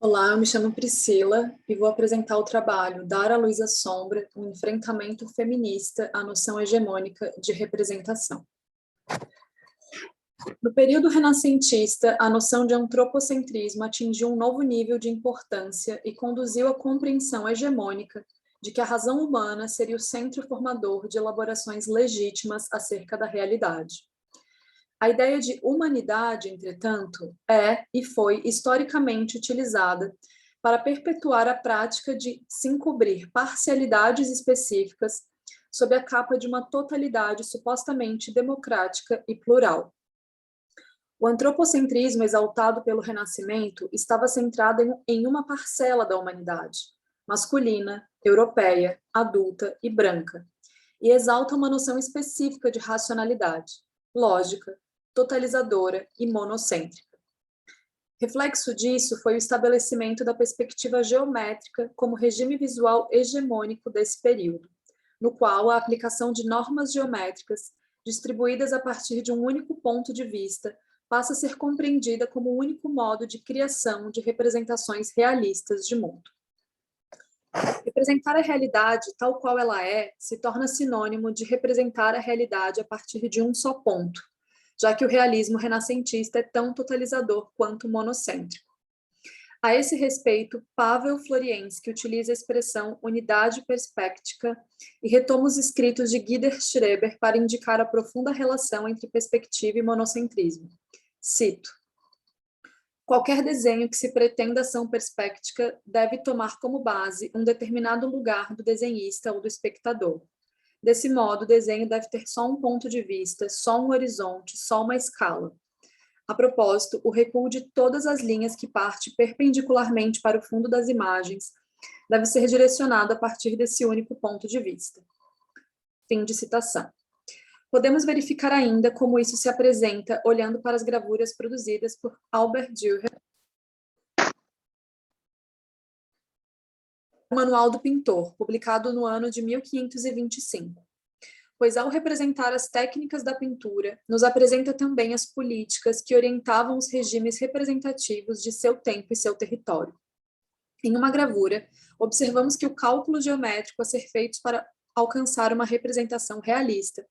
Olá, eu me chamo Priscila e vou apresentar o trabalho Dar à Luz à Sombra, um enfrentamento feminista à noção hegemônica de representação. No período renascentista, a noção de antropocentrismo atingiu um novo nível de importância e conduziu à compreensão hegemônica de que a razão humana seria o centro formador de elaborações legítimas acerca da realidade. A ideia de humanidade, entretanto, é e foi historicamente utilizada para perpetuar a prática de se encobrir parcialidades específicas sob a capa de uma totalidade supostamente democrática e plural. O antropocentrismo exaltado pelo Renascimento estava centrado em uma parcela da humanidade, masculina, europeia, adulta e branca, e exalta uma noção específica de racionalidade, lógica, totalizadora e monocêntrica. Reflexo disso foi o estabelecimento da perspectiva geométrica como regime visual hegemônico desse período, no qual a aplicação de normas geométricas, distribuídas a partir de um único ponto de vista, passa a ser compreendida como o único modo de criação de representações realistas de mundo. Representar a realidade tal qual ela é se torna sinônimo de representar a realidade a partir de um só ponto, já que o realismo renascentista é tão totalizador quanto monocêntrico. A esse respeito, Paweł Florienski utiliza a expressão unidade perspectica e retoma os escritos de Guider Schreber para indicar a profunda relação entre perspectiva e monocentrismo. Cito: qualquer desenho que se pretenda ação perspectica deve tomar como base um determinado lugar do desenhista ou do espectador. Desse modo, o desenho deve ter só um ponto de vista, só um horizonte, só uma escala. A propósito, o recuo de todas as linhas que parte perpendicularmente para o fundo das imagens deve ser direcionado a partir desse único ponto de vista. Fim de citação. Podemos verificar ainda como isso se apresenta olhando para as gravuras produzidas por Albert Dürer, o Manual do Pintor, publicado no ano de 1525. Pois, ao representar as técnicas da pintura, nos apresenta também as políticas que orientavam os regimes representativos de seu tempo e seu território. Em uma gravura, observamos que o cálculo geométrico a ser feito para alcançar uma representação realista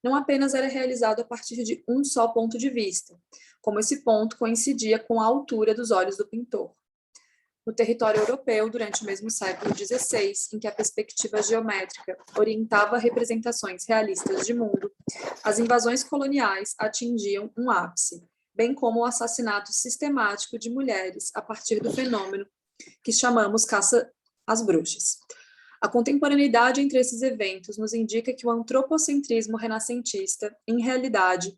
não apenas era realizado a partir de um só ponto de vista, como esse ponto coincidia com a altura dos olhos do pintor. No território europeu, durante o mesmo século XVI, em que a perspectiva geométrica orientava representações realistas de mundo, as invasões coloniais atingiam um ápice, bem como o assassinato sistemático de mulheres a partir do fenômeno que chamamos caça às bruxas. A contemporaneidade entre esses eventos nos indica que o antropocentrismo renascentista, em realidade,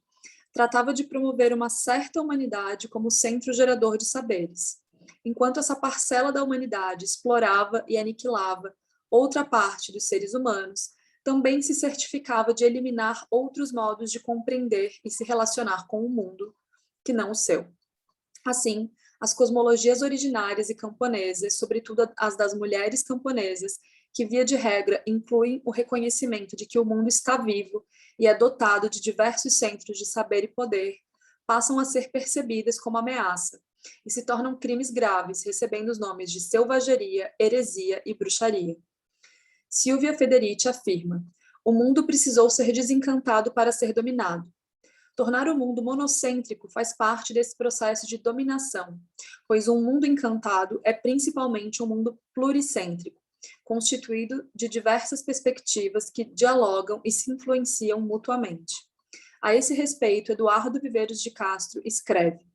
tratava de promover uma certa humanidade como centro gerador de saberes, enquanto essa parcela da humanidade explorava e aniquilava outra parte dos seres humanos, também se certificava de eliminar outros modos de compreender e se relacionar com o mundo, que não o seu. Assim, as cosmologias originárias e camponesas, sobretudo as das mulheres camponesas, que, via de regra, incluem o reconhecimento de que o mundo está vivo e é dotado de diversos centros de saber e poder, passam a ser percebidas como ameaça e se tornam crimes graves, recebendo os nomes de selvageria, heresia e bruxaria. Silvia Federici afirma: o mundo precisou ser desencantado para ser dominado. Tornar o mundo monocêntrico faz parte desse processo de dominação, pois um mundo encantado é principalmente um mundo pluricêntrico, constituído de diversas perspectivas que dialogam e se influenciam mutuamente. A esse respeito, Eduardo Viveiros de Castro escreve: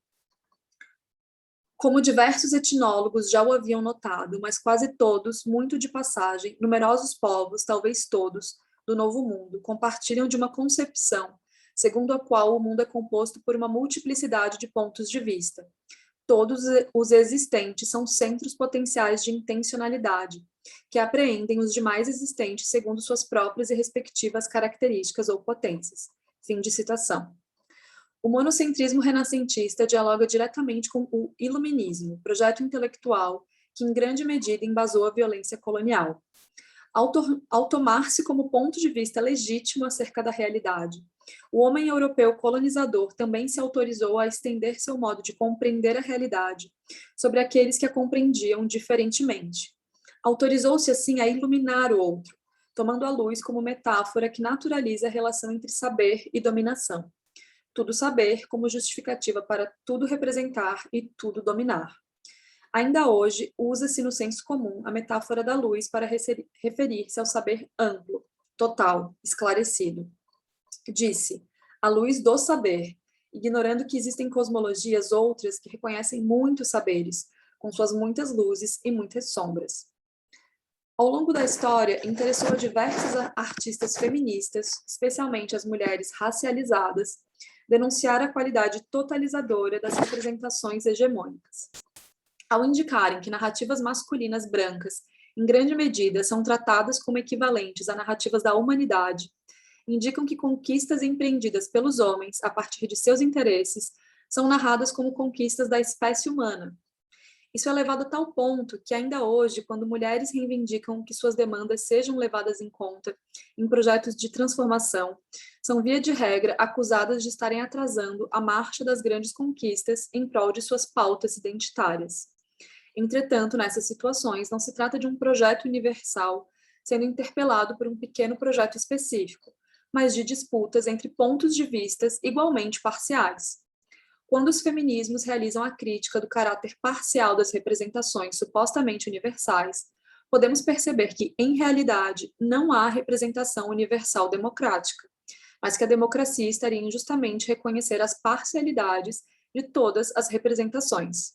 como diversos etnólogos já o haviam notado, mas quase todos, muito de passagem, numerosos povos, talvez todos, do Novo Mundo, compartilham de uma concepção segundo a qual o mundo é composto por uma multiplicidade de pontos de vista. Todos os existentes são centros potenciais de intencionalidade, que apreendem os demais existentes segundo suas próprias e respectivas características ou potências. Fim de citação. O monocentrismo renascentista dialoga diretamente com o iluminismo, projeto intelectual que em grande medida embasou a violência colonial. Ao tomar-se como ponto de vista legítimo acerca da realidade, o homem europeu colonizador também se autorizou a estender seu modo de compreender a realidade sobre aqueles que a compreendiam diferentemente. Autorizou-se, assim, a iluminar o outro, tomando a luz como metáfora que naturaliza a relação entre saber e dominação. Tudo saber como justificativa para tudo representar e tudo dominar. Ainda hoje, usa-se no senso comum a metáfora da luz para referir-se ao saber amplo, total, esclarecido. Disse, a luz do saber, ignorando que existem cosmologias outras que reconhecem muitos saberes, com suas muitas luzes e muitas sombras. Ao longo da história, interessou a diversas artistas feministas, especialmente as mulheres racializadas, denunciar a qualidade totalizadora das representações hegemônicas. Ao indicarem que narrativas masculinas brancas, em grande medida, são tratadas como equivalentes a narrativas da humanidade, indicam que conquistas empreendidas pelos homens, a partir de seus interesses, são narradas como conquistas da espécie humana. Isso é levado a tal ponto que, ainda hoje, quando mulheres reivindicam que suas demandas sejam levadas em conta em projetos de transformação, são, via de regra, acusadas de estarem atrasando a marcha das grandes conquistas em prol de suas pautas identitárias. Entretanto, nessas situações, não se trata de um projeto universal sendo interpelado por um pequeno projeto específico, mas de disputas entre pontos de vistas igualmente parciais. Quando os feminismos realizam a crítica do caráter parcial das representações supostamente universais, podemos perceber que, em realidade, não há representação universal democrática, mas que a democracia estaria em justamente reconhecer as parcialidades de todas as representações.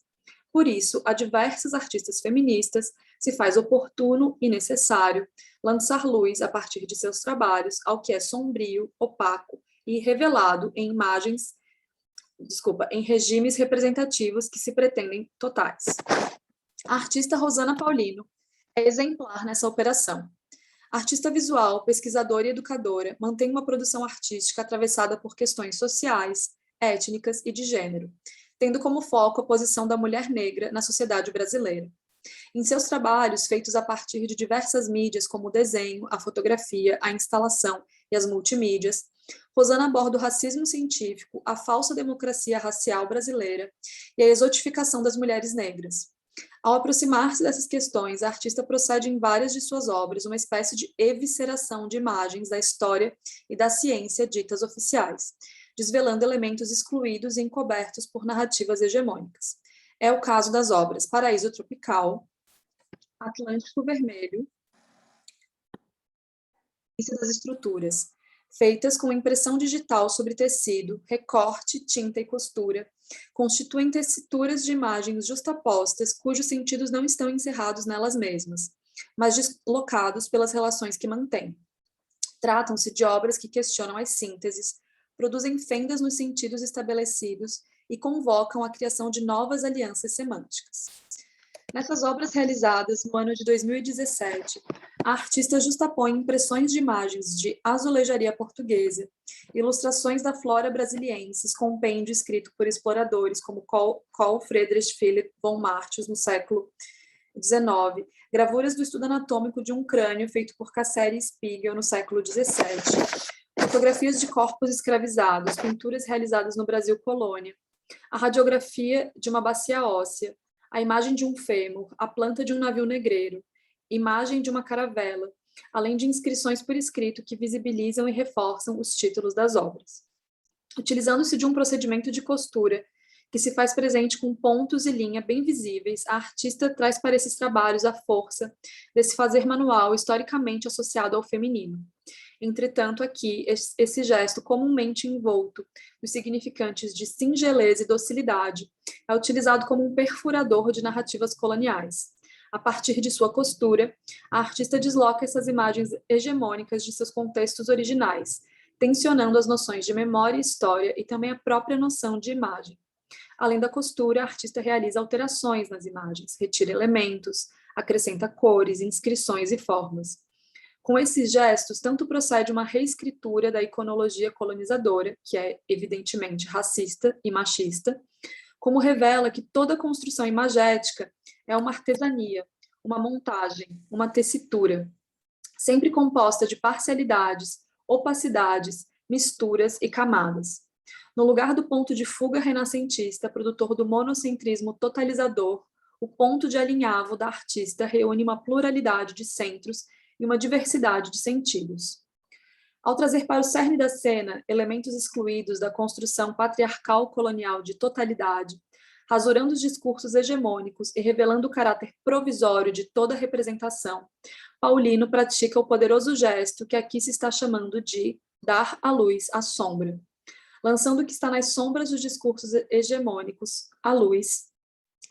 Por isso, a diversas artistas feministas se faz oportuno e necessário lançar luz a partir de seus trabalhos ao que é sombrio, opaco e revelado em em regimes representativos que se pretendem totais. A artista Rosana Paulino é exemplar nessa operação. Artista visual, pesquisadora e educadora, mantém uma produção artística atravessada por questões sociais, étnicas e de gênero, tendo como foco a posição da mulher negra na sociedade brasileira. Em seus trabalhos, feitos a partir de diversas mídias, como o desenho, a fotografia, a instalação e as multimídias, Rosana aborda o racismo científico, a falsa democracia racial brasileira e a exotificação das mulheres negras. Ao aproximar-se dessas questões, a artista procede em várias de suas obras uma espécie de evisceração de imagens da história e da ciência ditas oficiais, desvelando elementos excluídos e encobertos por narrativas hegemônicas. É o caso das obras Paraíso Tropical, Atlântico Vermelho e das estruturas, feitas com impressão digital sobre tecido, recorte, tinta e costura, constituem tessituras de imagens justapostas cujos sentidos não estão encerrados nelas mesmas, mas deslocados pelas relações que mantêm. Tratam-se de obras que questionam as sínteses, produzem fendas nos sentidos estabelecidos e convocam a criação de novas alianças semânticas. Nessas obras realizadas no ano de 2017, a artista justapõe impressões de imagens de azulejaria portuguesa, ilustrações da flora brasiliensis, compêndio escrito por exploradores como Carl Friedrich Philipp von Martius no século XIX, gravuras do estudo anatômico de um crânio feito por Casseri e Spiegel no século XVII, fotografias de corpos escravizados, pinturas realizadas no Brasil colônia, a radiografia de uma bacia óssea, a imagem de um fêmur, a planta de um navio negreiro, imagem de uma caravela, além de inscrições por escrito que visibilizam e reforçam os títulos das obras. Utilizando-se de um procedimento de costura que se faz presente com pontos e linha bem visíveis, a artista traz para esses trabalhos a força desse fazer manual historicamente associado ao feminino. Entretanto, aqui, esse gesto comumente envolto nos significantes de singeleza e docilidade é utilizado como um perfurador de narrativas coloniais. A partir de sua costura, a artista desloca essas imagens hegemônicas de seus contextos originais, tensionando as noções de memória e história e também a própria noção de imagem. Além da costura, a artista realiza alterações nas imagens, retira elementos, acrescenta cores, inscrições e formas. Com esses gestos, tanto procede uma reescritura da iconologia colonizadora, que é evidentemente racista e machista, como revela que toda construção imagética é uma artesania, uma montagem, uma tessitura, sempre composta de parcialidades, opacidades, misturas e camadas. No lugar do ponto de fuga renascentista, produtor do monocentrismo totalizador, o ponto de alinhavo da artista reúne uma pluralidade de centros e uma diversidade de sentidos. Ao trazer para o cerne da cena elementos excluídos da construção patriarcal colonial de totalidade, rasurando os discursos hegemônicos e revelando o caráter provisório de toda representação, Paulino pratica o poderoso gesto que aqui se está chamando de dar à luz à sombra. Lançando o que está nas sombras dos discursos hegemônicos à luz,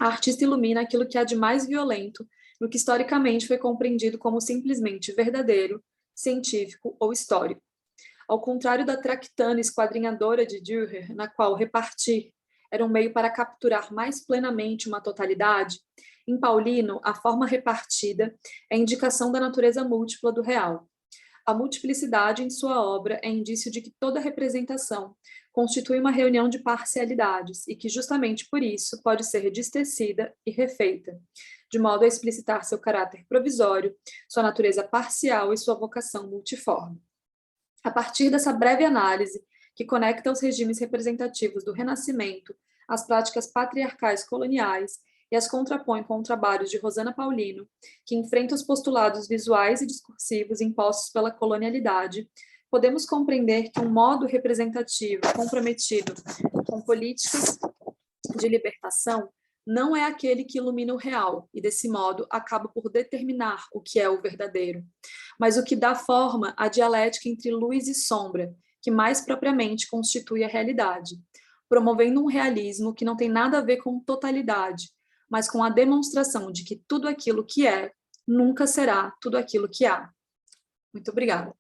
a artista ilumina aquilo que há de mais violento no que historicamente foi compreendido como simplesmente verdadeiro, científico ou histórico. Ao contrário da tractana esquadrinhadora de Dürer, na qual repartir era um meio para capturar mais plenamente uma totalidade, em Paulino, a forma repartida é indicação da natureza múltipla do real. A multiplicidade em sua obra é indício de que toda representação constitui uma reunião de parcialidades e que, justamente por isso, pode ser destecida e refeita, de modo a explicitar seu caráter provisório, sua natureza parcial e sua vocação multiforme. A partir dessa breve análise, que conecta os regimes representativos do Renascimento às práticas patriarcais coloniais e as contrapõe com trabalhos de Rosana Paulino, que enfrenta os postulados visuais e discursivos impostos pela colonialidade, podemos compreender que um modo representativo comprometido com políticas de libertação não é aquele que ilumina o real e, desse modo, acaba por determinar o que é o verdadeiro, mas o que dá forma à dialética entre luz e sombra, que mais propriamente constitui a realidade, promovendo um realismo que não tem nada a ver com totalidade, mas com a demonstração de que tudo aquilo que é nunca será tudo aquilo que há. Muito obrigada.